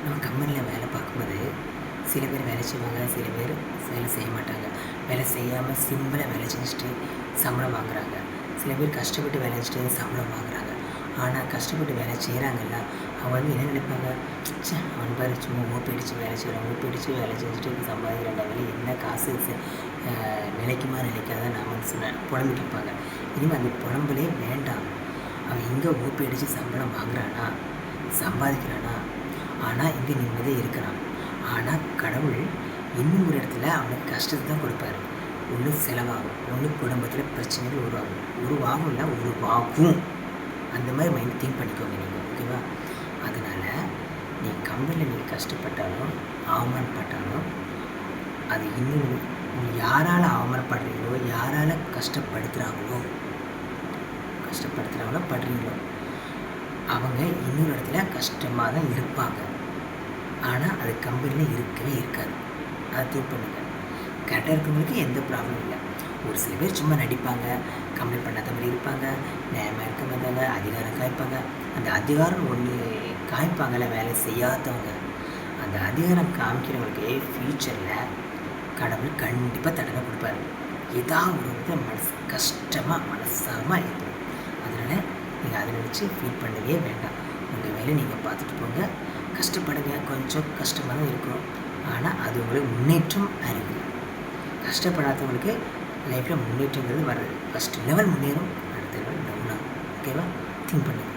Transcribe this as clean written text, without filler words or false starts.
நம்ம கம்பெனியில் வேலை பார்க்கும்போது சில பேர் வேலை செய்வாங்க, சில பேர் வேலை செய்ய மாட்டாங்க. வேலை செய்யாமல் சிம்பிளாக வேலை செஞ்சுட்டு சம்பளம் வாங்குறாங்க. சில பேர் கஷ்டப்பட்டு வேலை செஞ்சுட்டு சம்பளம் வாங்குறாங்க. ஆனால் கஷ்டப்பட்டு வேலை செய்கிறாங்கல்ல, அவங்க வந்து என்ன நினைப்பாங்க, அவன் பாரு சும்மா ஓப்பிடிச்சு வேலை செய்கிறான், ஓப்பிடிச்சு வேலை செஞ்சுட்டு சம்பாதிக்கிறாண்டா, வேலை என்ன காசு நிலைக்குமா நிலைக்காத நாம் வந்து புலம்பிட்டு இருப்பாங்க. இனிமேல் அந்த புலம்பலே வேண்டாம். அவன் எங்கே ஓப்பி அடித்து சம்பளம் வாங்குறானா, சம்பாதிக்கிறானா, ஆனால் இங்கே நிம்மதியாக இருக்கிறான். ஆனால் கடவுள் இன்னும் ஒரு இடத்துல அவனுக்கு கஷ்டத்தை தான் கொடுப்பாரு. ஒன்று செலவாகும், ஒன்று குடும்பத்தில் பிரச்சனைகள் உருவாகும் இல்லை உருவாகும். அந்த மாதிரி மைண்ட் திங்க் பண்ணிக்கோங்க நீங்கள், ஓகேவா? அதனால் நீங்கள் கம்பெனியில் நீங்கள் கஷ்டப்பட்டாலும் அவமானப்பட்டாலும் அது இன்னும் யாரால் அவமானப்படுறீங்களோ, யாரால் கஷ்டப்படுத்துகிறாங்களோ படுறீங்களோ அவங்க இன்னொரு இடத்துல கஷ்டமாக தான் இருப்பாங்க. ஆனால் அது கம்பெனியில் இருக்கவே இருக்காது. அதை திங்க் பண்ணுங்கள். கரெக்டாக இருக்கிறவங்களுக்கு எந்த ப்ராப்ளமும் இல்லை. ஒரு சில பேர் சும்மா நடிப்பாங்க, கம்ப்ளைண்ட் பண்ணாத மாதிரி இருப்பாங்க, நியாயமாக இருக்க மாட்டாங்க, அதிகாரம் காய்ப்பாங்க. அந்த அதிகாரம் ஒன்று காய்ப்பாங்கள்ல வேலை செய்யாதவங்க, அந்த அதிகாரம் காமிக்கிறவங்களுக்கு ஃப்யூச்சரில் கடவுள் கண்டிப்பாக தண்டனை கொடுப்பாரு. ஏதாவது ஒரு விதத்தில் மனசு கஷ்டமாக மனசாமல் இருக்கும். அதனால் நீங்கள் அதை நினச்சி ஃபீல் பண்ணவே வேண்டாம். உங்கள் வேலை நீங்கள் பார்த்துட்டு போங்க, கஷ்டப்படுங்க. கொஞ்சம் கஷ்டமாக தான் இருக்கும், ஆனால் அது உங்களுக்கு முன்னேற்றம் அறிவு. கஷ்டப்படாதவங்களுக்கு லைஃப்பில் முன்னேற்றங்கிறது வர்றது. ஃபஸ்ட் லெவல் முன்னேறும், அடுத்த லெவல் டவுன் ஆகும். ஓகேவா? திங்க் பண்ணுங்கள்.